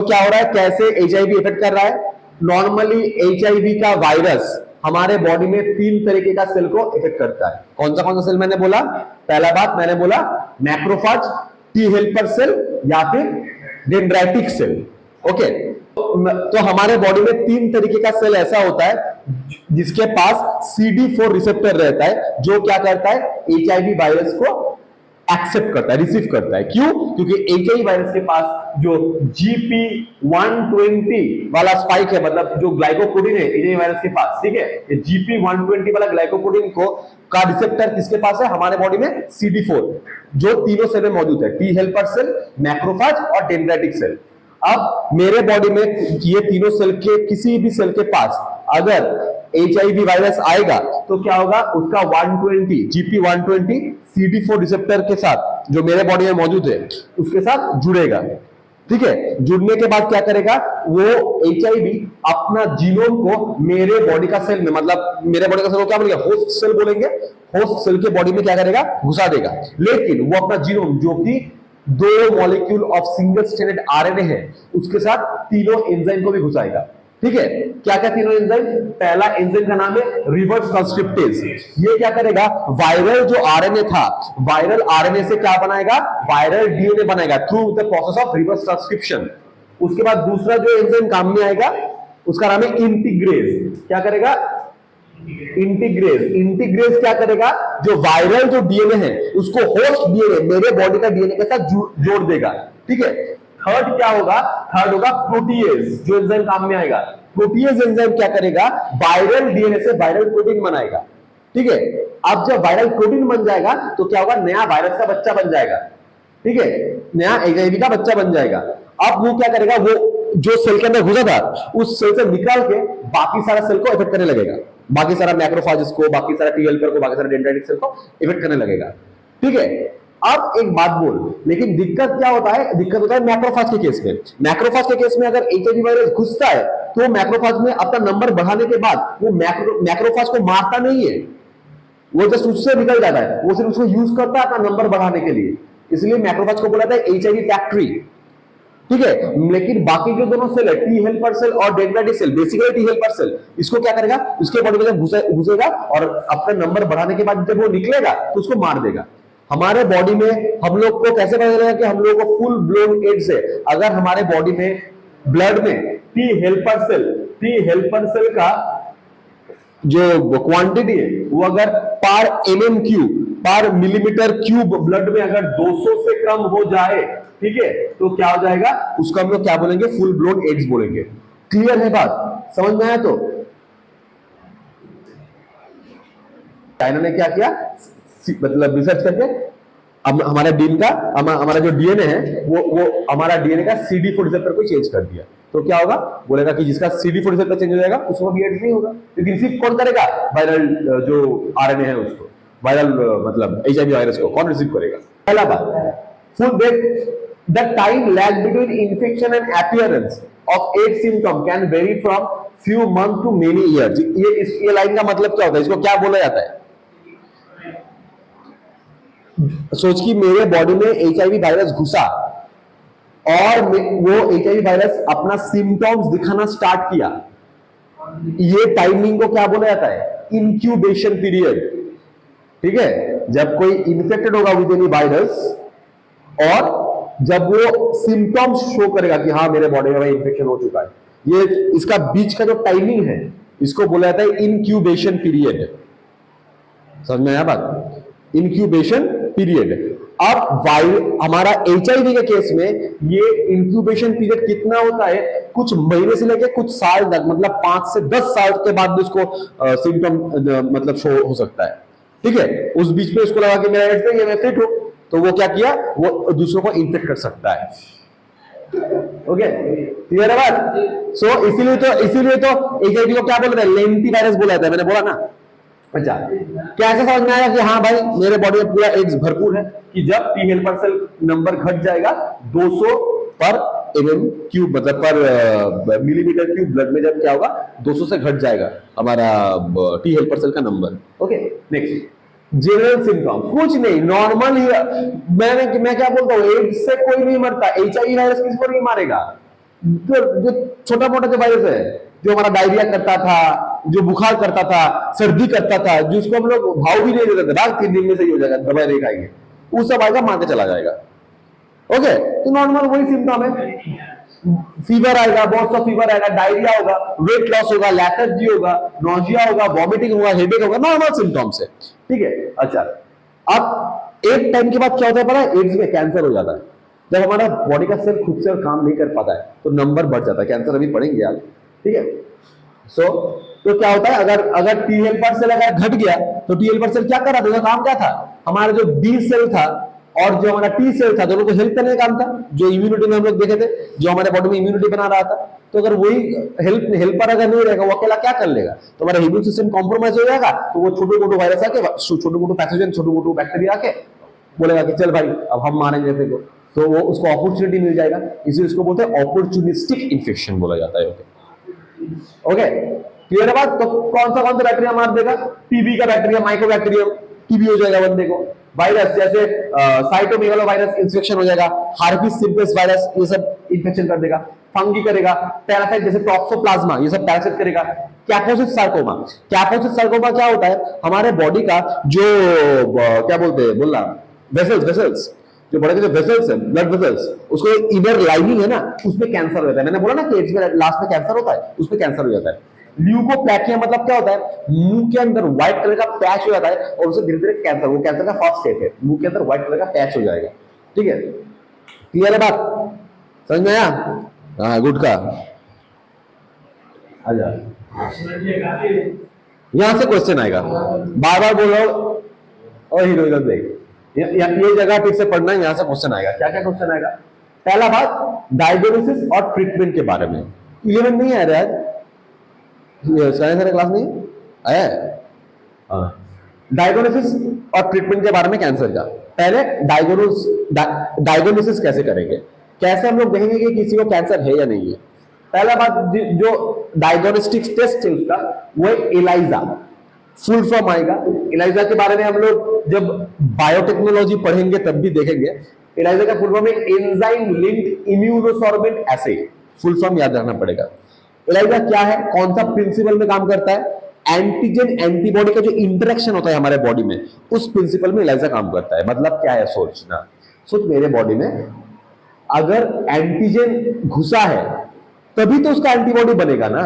क्या हो रहा है, कैसे एचआईवी इफेक्ट कर रहा है? नॉर्मली एचआईवी का वायरस हमारे बॉडी में 3 तरीके का सेल को इफेक्ट करता है। कौन सा सेल मैंने बोला? पहला बात मैंने बोला मैक्रोफाज, टी हेल्पर सेल या फिर डेंड्राइटिक सेल। ओके, तो हमारे बॉडी में 3 तरीके का सेल ऐसा होता है जिसके पास CD4 रिसेप्टर रहता है, जो क्या करता है, एचआईवी वायरस को एक्सेप्ट करता है, रिसीव करता है। क्यों? क्योंकि एचआईवी वायरस के पास जो GP120 वाला स्पाइक है, मतलब जो ग्लाइकोप्रोटीन है एचआईवी वायरस के पास, ठीक है, ये GP120 वाला ग्लाइकोप्रोटीन को का रिसेप्टर किसके पास है? हमारे बॉडी में CD4, जो तीनों सेल में मौजूद है, टी हेल्पर सेल, मैक्रोफाज और डेंड्राइटिक सेल। अब मेरे बॉडी में ये तीनों सेल के किसी भी सेल के पास अगर एचआईवी वायरस आएगा तो क्या होगा, उसका 120 GP120 CD4 रिसेप्टर के साथ जो मेरे बॉडी में मौजूद है उसके साथ जुड़ेगा। ठीक है, जुड़ने के बाद क्या करेगा, वो एचआईवी अपना जीनोम को मेरे बॉडी का सेल में, मतलब मेरे बॉडी का सेल को क्या बोलेंगे, होस्ट सेल बोलेंगे, होस्ट सेल के बॉडी में क्या करेगा, घुसा देगा। लेकिन वो अपना जीनोम जो कि 2 molecule of single stranded RNA है उसके साथ तीनों एंजाइम को भी घुसाएगा। ठीक है, क्या क्या तीनों एंजाइम? पहला एंजाइम का नाम है रिवर्स ट्रांसक्रिप्टेज। ये क्या करेगा, वायरल जो आरएनए था, वायरल आरएनए से क्या बनाएगा, वायरल डीएनए बनाएगा through the process of reverse transcription. उसके बाद दूसरा जो एंजाइम काम में आएगा उसका नाम है इंटीग्रेज। क्या करेगा, इंटीग्रेज। इंटीग्रेज क्या करेगा, जो वायरल जो डीएनए है उसको होस्ट डीएनए, मेरे बॉडी का डीएनए के साथ जोड़ देगा। ठीक है, थर्ड क्या होगा, थर्ड होगा प्रोटीएज, जो एंजाइम काम में आएगा। प्रोटीएज एंजाइम क्या करेगा, वायरल डीएनए से वायरल प्रोटीन बनाएगा। ठीक है, अब जब वायरल प्रोटीन बन जाएगा तो क्या होगा, नया वायरस का बच्चा बन जाएगा। ठीक है, नया एचआईवी का बच्चा बन जाएगा। अब वो क्या करेगा, वो जो सेल के अंदर घुसा था उस सेल से निकाल के बाकी सारा सेल को इफेक्ट करने लगेगा, बाकी सारा मैक्रोफाजेस को, बाकी सारा टी हेल्पर को, बाकी सारा डेंड्राइटिक सेल को इफेक्ट करने लगेगा। ठीक है, अब एक बात बोल, लेकिन दिक्कत क्या होता है, दिक्कत होता है मैक्रोफाज के केस में। मैक्रोफाज के केस में अगर एचआईवी वायरस घुसता है तो मैक्रोफाज में अपना नंबर बढ़ाने के बाद वो मैक्रोफाज को मारता नहीं है, वो जस्ट उससे निकल जाता है, वो सिर्फ उसको यूज करता है अपना नंबर बढ़ाने के लिए। इसलिए मैक्रोफाज को बोला जाता है एचआईवी फैक्ट्री। ठीक है, लेकिन बाकी जो दोनों सेल है, टी हेल्पर सेल और dendritic cell, basically T helper cell, इसको क्या करेगा, उसके बॉडी में जब घुसेगा और अपना नंबर बढ़ाने के बाद जब वो निकलेगा तो उसको मार देगा। हमारे बॉडी में हम लोग को कैसे पता चलेगा कि हम लोग को फुल ब्लोन एड्स है? अगर हमारे बॉडी में ब्लड में टी हेल्पर सेल का जो क्वांटिटी है वो अगर पर MM³ पर मिलीमीटर क्यूब ब्लड में अगर 200 से कम हो जाए, ठीक है, तो क्या हो जाएगा, उसको हम लोग क्या बोलेंगे, फुल ब्लोन एड्स बोलेंगे। क्लियर है बात, समझ में आया? तो चाइना ने क्या किया, मतलब रिसर्च करके अब हमारा हमारा जो डीएनए है वो हमारा डीएनए का CD4 रिसेप्टर को चेंज कर दिया। तो क्या होगा, बोलेगा कि जिसका CD4 रिसेप्टर चेंज हो जाएगा उसको भी एड्स नहीं होगा, लेकिन रिसीव कौन करेगा, वायरल जो आरएनए है उसको, वायरल मतलब एचआईवी वायरस को कौन रिसीव करेगा। पहला बात, full break the time lag between infection and appearance of AIDS symptom can vary from few month to many years. ये लाइन का मतलब क्या होता है, इसको क्या बोला जाता है? सोच कि मेरे बॉडी में एचआईवी वायरस घुसा और वो एचआईवी वायरस अपना सिम्टम्स दिखाना स्टार्ट किया, ये टाइमिंग को क्या बोला जाता है, इंक्यूबेशन पीरियड। ठीक है, जब कोई इन्फेक्टेड होगा विद एनी वायरस और जब वो सिम्टम्स शो करेगा कि हाँ मेरे बॉडी में इंफेक्शन हो चुका है, ये इसका बीच का जो टाइमिंग है इसको बोला जाता है इंक्यूबेशन पीरियड। समझ में आया बात, इंक्यूबेशन पीरियड। अब हमारा एचआईवी के केस में ये इंक्यूबेशन पीरियड कितना होता है, कुछ महीने से लेकर कुछ साल तक, मतलब 5 से 10 साल के बाद भी उसको सिम्टम मतलब शो हो सकता है। ठीक है, उस बीच में उसको लगा कि मेरा एड्स है, मैं फिट हूं, तो वो क्या किया, वो दूसरों को इन्फेक्ट कर सकता है। ओके, क्लियर है बात? सो इसीलिए तो एचआईवी को क्या बोला जाता है, लेंटी वायरस बोला जाता है, मैंने बोला ना। अच्छा, कैसे समझ में आया कि हाँ भाई मेरे बॉडी में पूरा एड्स भरपूर है, कि जब टी हेल्पर सेल नंबर घट जाएगा 200 पर MM³ मतलब पर मिलीमीटर क्यूब ब्लड में, जब क्या होगा 200 से घट जाएगा हमारा टी हेल्पर सेल का number. Okay, next, general symptom कुछ नहीं, नॉर्मल ही। मैं क्या बोलता हूँ, एड्स से कोई नहीं मरता, एचआईवी वायरस किसी को नहीं मारेगा। जो छोटा मोटा जो वायरस है, जो हमारा डायरिया करता था, जो बुखार करता था, सर्दी करता था, जिसको हम लोग भाव भी नहीं देते थे, बात 3 दिन में सही हो जाएगा, दवाई नहीं खाएंगे, वो सब आएगा, मार के चला जाएगा। ओके, तो नॉर्मल वही सिम्टम है, फीवर आएगा, बहुत सा फीवर आएगा, डायरिया होगा, वेट लॉस होगा, लेथर्जी होगा, नोजिया होगा, वॉमिटिंग होगा, हेडेक होगा, नॉर्मल सिम्टम्स है। ठीक है, अच्छा, अब एक टाइम के बाद क्या होता है पता है, एड्स में कैंसर हो जाता है। जब हमारा बॉडी का सेल खुद से काम नहीं कर पाता है तो नंबर बढ़ जाता है, कैंसर अभी पढ़ेंगे आप। ठीक है, तो क्या होता है, अगर टी हेल्पर सेल अगर घट गया तो टी हेल्पर सेल क्या कर रहा था, काम क्या था, हमारा जो बी सेल था और जो हमारा टी सेल था, दोनों को हेल्प करने का काम था, जो इम्यूनिटी में हम लोग देखे थे, जो हमारे बॉडी में इम्यूनिटी बना रहा था। तो अगर वही हेल्पर अगर नहीं रहेगा, वो अकेला क्या कर लेगा, तो हमारा इम्यून सिस्टम कॉम्प्रोमाइज हो जाएगा, तो वो छोटे मोटे वायरस आके, छोटे मोटे पैथोजन, छोटे मोटे बैक्टीरिया आके बोलेगा कि चल भाई अब हम मारेंगे तेरे को, तो वो उसको अपॉर्चुनिटी मिल जाएगा, इसलिए उसको बोलते हैं अपॉर्चुनिस्टिक इन्फेक्शन बोला जाता है। ओके, क्लियर है बात। तो कौन सा बैक्टीरिया मार देगा, टीबी का बैक्टीरिया, माइकोबैक्टीरियम, टीबी हो जाएगा बंदे को। वायरस जैसे साइटोमेगालो वायरस इन्फेक्शन हो जाएगा, हार्पिस सिम्प्लेक्स वायरस ये सब इन्फेक्शन कर देगा, फंगी करेगा, पैरासाइट जैसे टॉक्सोप्लाज्मा ये सब पैरासाइट करेगा, कैपोसिस सार्कोमा। कैपोसिस सार्कोमा क्या होता है, हमारे बॉडी का जो क्या बोलते हैं बोलना, वेसल्स, जो बड़े के जो वेसल्स है, ब्लड वेसल्स, उसको इनर लाइनिंग है ना, उसमें कैंसर हो जाता है। मैंने बोला ना कि एड्स में लास्ट में कैंसर होता है, उसमें कैंसर हो जाता है। ल्यूकोप्लैकिया मतलब क्या होता है, मुंह के अंदर व्हाइट कलर का पैच हो जाता है और उससे धीरे धीरे कैंसर, वो कैंसर का फर्स्ट स्टेप है, मुंह के अंदर व्हाइट कलर का पैच हो जाएगा। ठीक है, क्लियर है बात, समझ में आया? हाँ, गुड का आजा, यहां से क्वेश्चन आएगा, बार बार बोलो और हीरो इधर देख, ये जगह ठीक से पढ़ना है, यहां से क्वेश्चन आएगा। क्या क्या क्वेश्चन आएगा? पहला बात डायग्नोसिस और ट्रीटमेंट के बारे में। 11 नहीं आ रहा है, सारे क्लास नहीं आया है। डायग्नोसिस और ट्रीटमेंट के बारे में कैंसर का। पहले डायग्नोसिस कैसे करेंगे, कैसे हम लोग देखेंगे कि किसी को कैंसर है या नहीं है। पहला बात, जो डायग्नोस्टिक टेस्ट है उसका, वो है एलाइजा, फुल फॉर्म आएगा। एलाइजा के बारे में हम लोग जब बायोटेक्नोलॉजी पढ़ेंगे तब भी देखेंगे। एलाइजा का फुल फॉर्म है एंजाइम लिंक्ड इम्यूनोसॉर्बेंट एसे, फुल फॉर्म याद रखना पड़ेगा। एलाइजा क्या है, कौन सा प्रिंसिपल में काम करता है, एंटीजन एंटीबॉडी का जो इंटरेक्शन होता है हमारे बॉडी में, उस प्रिंसिपल में एलाइजा काम करता है। मतलब क्या है, सोच मेरे बॉडी में अगर एंटीजन घुसा है तभी तो उसका एंटीबॉडी बनेगा ना,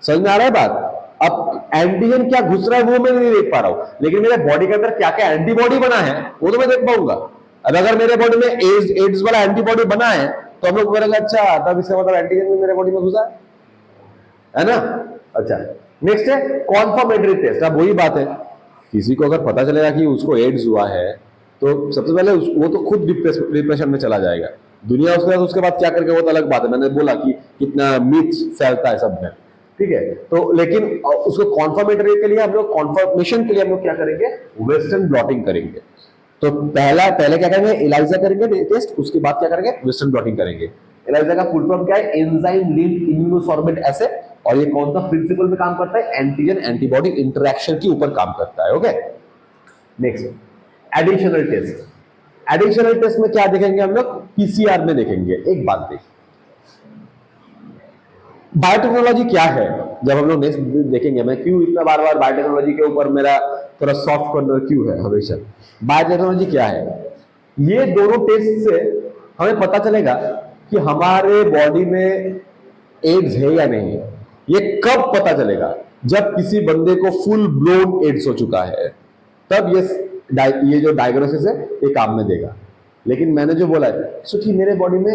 समझ में आ रहा है बात? अब एंटीजन क्या घुस रहा है वो मैं नहीं देख पा रहा हूं, लेकिन मेरे बॉडी के अंदर क्या क्या एंटीबॉडी बना है वो तो मैं देख पाऊंगा। अब अगर मेरे बॉडी में एड्स वाला एंटीबॉडी बना है तो हम लोग बोलेंगे अच्छा तब इसका मतलब एंटीजन भी मेरे बॉडी में घुसा है ना। अच्छा, नेक्स्ट है कॉन्फर्मेटरी टेस्ट। अब वही बात है, किसी को अगर पता चलेगा कि उसको एड्स हुआ है तो सबसे पहले वो तो खुद डिप्रेशन में चला जाएगा, दुनिया उसके बाद क्या करके वो तो अलग बात है। मैंने बोला कि कितना मिथ फैलता है सब में, ठीक है। तो लेकिन उसको कॉन्फर्मेटरी के लिए हम लोग, कॉन्फर्मेशन के लिए हम लोग क्या करेंगे, वेस्टर्न ब्लॉटिंग करेंगे। तो पहले क्या करेंगे, एलाइजा करेंगे टेस्ट, उसके बाद क्या करेंगे, वेस्टर्न ब्लॉटिंग करेंगे। एलाइजा का फुल फॉर्म क्या है, एंजाइम लिंक्ड इम्यूनोसॉर्बेंट एसे, और ये कौन सा प्रिंसिपल में काम करता है, एंटीजन एंटीबॉडी इंटरेक्शन के ऊपर काम करता है। Okay, next additional test. Additional test में क्या देखेंगे हम लोग, पीसीआर में देखेंगे। एक बात देखिए, बायोटेक्नोलॉजी क्या है, जब हम लोग नेक्स्ट देखेंगे। मैं क्यों इतना बार बार बायोटेक्नोलॉजी के ऊपर मेरा थोड़ा सॉफ्ट कॉर्नर क्यों है हमेशा। बायोटेक्नोलॉजी क्या है, ये दोनों टेस्ट से हमें पता चलेगा कि हमारे बॉडी में एड्स है या नहीं है। ये कब पता चलेगा, जब किसी बंदे को फुल ब्लोन एड्स हो चुका है, तब ये जो डायग्नोसिस है ये काम में देगा। लेकिन मैंने जो बोला है, कि मेरे बॉडी में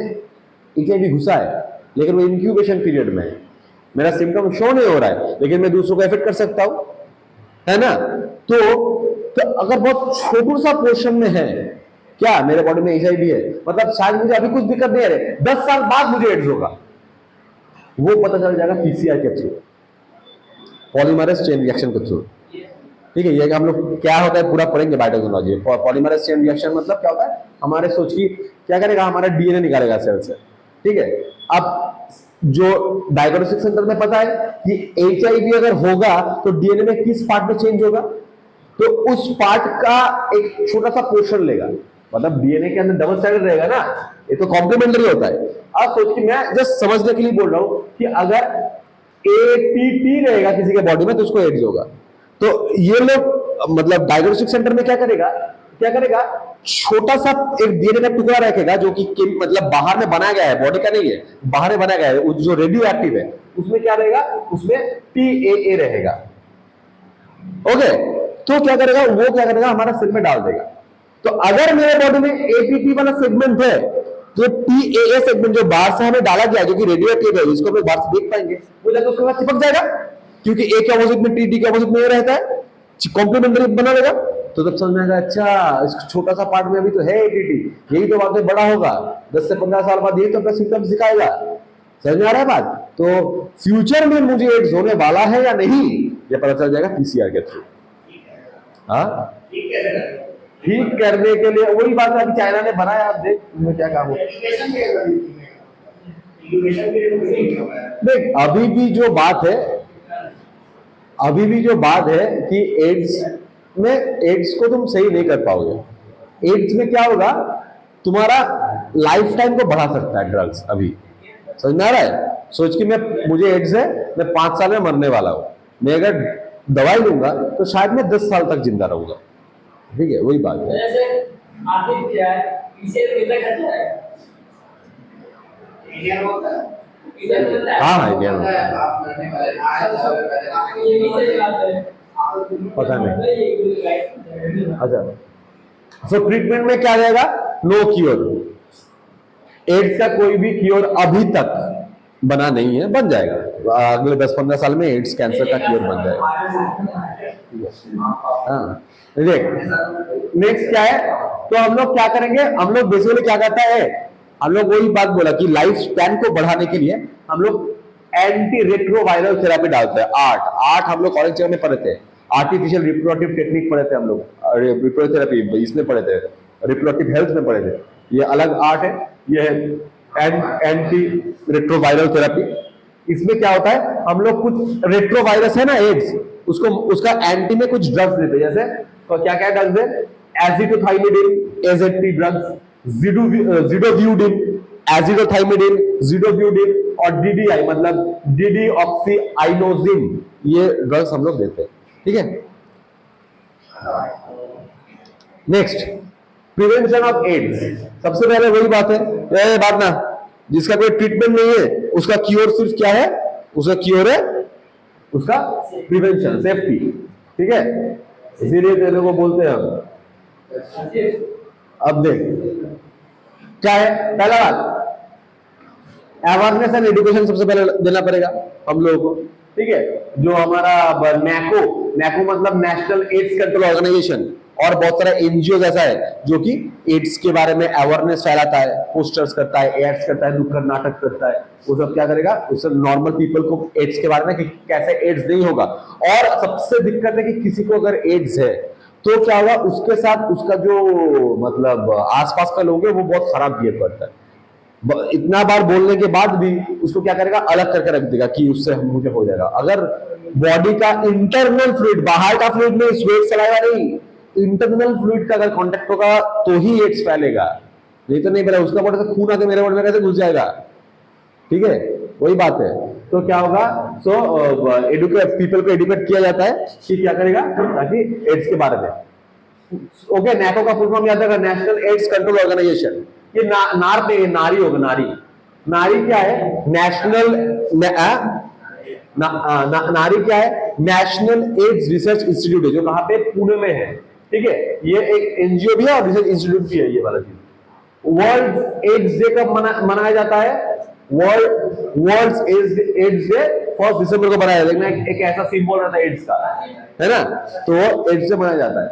एचआईवी घुसा है लेकिन वो इंक्यूबेशन पीरियड में है, मेरा सिम्टम शो नहीं हो रहा है, लेकिन मैं दूसरों को एफेक्ट कर सकता हूं, है ना। तो अगर बहुत छोटा सा पोर्शन में है, क्या मेरे बॉडी में एचआईवी है, मतलब शायद मुझे अभी कुछ दिक्कत नहीं है, 10 साल बाद मुझे एड्स होगा, वो पता चल जाएगा पीसीआर के थ्रू, पॉलीमरेज चेन रिएक्शन के थ्रू। ठीक है, ये हम लोग क्या होता है पूरा पढ़ेंगे बायोटेक्नोलॉजी। पॉलीमरेज चेन रिएक्शन मतलब क्या होता है, हमारे सोच की क्या करेगा, हमारा डीएनए निकालेगा सेल से। ठीक है, अब जो डायग्नोस्टिक सेंटर में पता है कि एचआईवी अगर होगा तो डीएनए में किस पार्ट में चेंज होगा, तो उस पार्ट का एक छोटा सा पोर्शन लेगा। मतलब डीएनए के अंदर डबल स्ट्रैंडेड रहेगा ना, ये तो कॉम्प्लीमेंट्री होता है। अब सोचिए, मैं जस्ट समझने के लिए बोल रहा हूं कि अगर एटीटी रहेगा किसी के बॉडी में तो उसको एड्स होगा। तो ये लोग मतलब डायग्नोस्टिक सेंटर में क्या करेगा, छोटा सा एक डीएनए का टुकड़ा रखेगा जो कि मतलब बाहर में बनाया गया है, बॉडी का नहीं है, बाहर में बनाया गया है, जो रेडियो एक्टिव है, उसमें क्या रहेगा, उसमें टीएए रहेगा। ओके, तो क्या करेगा हमारा सेल में डाल देगा। तो अगर मेरे बॉडी में एटीपी वाला सेगमेंट है, तो टीएए सेगमेंट जो बाहर से हमें डाला गया, जो कि रेडियो एक्टिव है, इसको हम बाहर से देख पाएंगे, वो जाकर उसके बाद चिपक जाएगा, क्योंकि ए के अपोजिट में टी के अपोजिट में ये रहता है, कॉम्प्लीमेंट्री बना लेगा। तो तब समझ में आएगा, अच्छा इस छोटा सा पार्ट में अभी तो है एटीटी, यही तो बाद में बड़ा होगा, 10 से 15 साल बाद यही तो अपना सिम्टम्स दिखाएगा। समझ में आ रहा है बात? तो फ्यूचर में मुझे एड्स होने वाला है या नहीं, ये पता चल जाएगा पीसीआर के थ्रू। हाँ, ठीक करने के लिए वही बात है, अभी चाइना ने बनाया, आप देख उसमें क्या काम होता है। देख, अभी भी जो बात है कि एड्स को तुम सही नहीं कर पाओगे। एड्स में क्या होगा, तुम्हारा लाइफ टाइम को बढ़ा सकता है ड्रग्स। अभी समझ में आ रहा है? सोच कि मुझे एड्स है, मैं 5 साल में मरने वाला हूं, मैं अगर दवाई लूंगा तो शायद मैं 10 साल तक जिंदा रहूंगा। ठीक है, वही बात है। हाँ, इंडिया में पता नहीं। अच्छा, तो ट्रीटमेंट में क्या रहेगा, नो क्योर। एड्स का कोई भी क्योर अभी तक बना नहीं है, बन जाएगा अगले 10-15 साल में, एड्स कैंसर का क्योर बन जाएगा। हाँ, देख नेक्स्ट क्या है, तो हम लोग क्या करेंगे, हम लोग बेसिकली क्या करता है, हम लोग वही बात बोला कि लाइफ स्पैन को बढ़ाने के लिए हम लोग एंटी रेट्रोवायरल थेरेपी डालते हैं। आर्ट हम लोग कॉलेज में पढ़े थे, आर्टिफिशियल रिप्रोडक्टिव टेक्निक पढ़े थे हम लोग, रिप्रोडक्टिव थेरेपी इसमें पढ़े थे, रिप्रोडक्टिव हेल्थ में पढ़े थे। ये अलग आर्ट है, ये है एंटी रेट्रोवायरल थेरेपी। इसमें क्या होता है, हम लोग कुछ रेट्रोवायरस है ना एड्स, उसका एंटी में कुछ ड्रग्स देते हैं। जैसे तो क्या क्या ड्रग्स है, एजिडोथाइमिडिन, एजेटी ड्रग्स, जिडोव्यूडिन, एजिडोथाइमिडिन, जिडोव्यूडिन और डीडीआई मतलब डीडीऑक्सीआइनोजिन, ये ड्रग्स हम लोग देते हैं। ठीक है, नेक्स्ट प्रिवेंशन ऑफ एड्स। सबसे पहले वही बात है, यह बात ना, जिसका कोई ट्रीटमेंट नहीं है उसका क्योर सिर्फ क्या है, उसका क्योर है उसका प्रिवेंशन, सेफ्टी। ठीक है, इसीलिए तेरे को बोलते हैं हम। अब देख क्या है, पहला बात अवेयरनेस एंड एजुकेशन सबसे पहले देना पड़ेगा हम लोगों को। ठीक है, जो हमारा नैको मतलब नेशनल एड्स कंट्रोल ऑर्गेनाइजेशन, और बहुत सारा एनजीओ जैसा है जो कि एड्स के बारे में अवेयरनेस फैलाता है, पोस्टर्स करता है, एड्स करता है, नुक्कड़ नाटक करता है, वो सब क्या करेगा, उससे नॉर्मल पीपल को एड्स के बारे में कि कैसे एड्स नहीं होगा। और सबसे दिक्कत है कि किसी को अगर एड्स है तो क्या होगा, उसके साथ उसका जो मतलब आसपास का लोग है वो बहुत खराब बिहेव करता है। इतना बार बोलने के बाद भी उसको क्या करेगा, अलग करके रख देगा कि उससे मुझे हो जाएगा। अगर बॉडी का इंटरनल फ्लूइड, बाहर का फ्लूइड में स्वेट सलाइवा नहीं, इंटरनल फ्लूइड का अगर कांटेक्ट होगा तो ही एड्स फैलेगा, नहीं तो नहीं फैलेगा। उसका बॉडी से खून आके मेरे बॉडी में कैसे घुस जाएगा? ठीक है, वही बात है। तो क्या होगा, सो एडुकेट पीपल को एडुकेट किया जाता है कि क्या करेगा, ताकि एड्स के बारे में। ओके, नैको का फुल फॉर्म याद रखना, नेशनल एड्स कंट्रोल ऑर्गेनाइजेशन। ये नार पे नारी होगा, नारी क्या है, नेशनल नारी क्या है, नेशनल एड्स रिसर्च इंस्टीट्यूट है, जो कहां पे, पुणे में है। ठीक है, ये एक एनजीओ भी है और रिसर्च इंस्टीट्यूट भी है, ये वाला चीज। वर्ल्ड एड्स डे कब मनाया जाता है, वर्ल्ड एड्स डे 1 दिसंबर को मनाया जाता है। एक ऐसा सिंबल रहता है एड्स का, है ना, तो एड्स डे मनाया जाता है।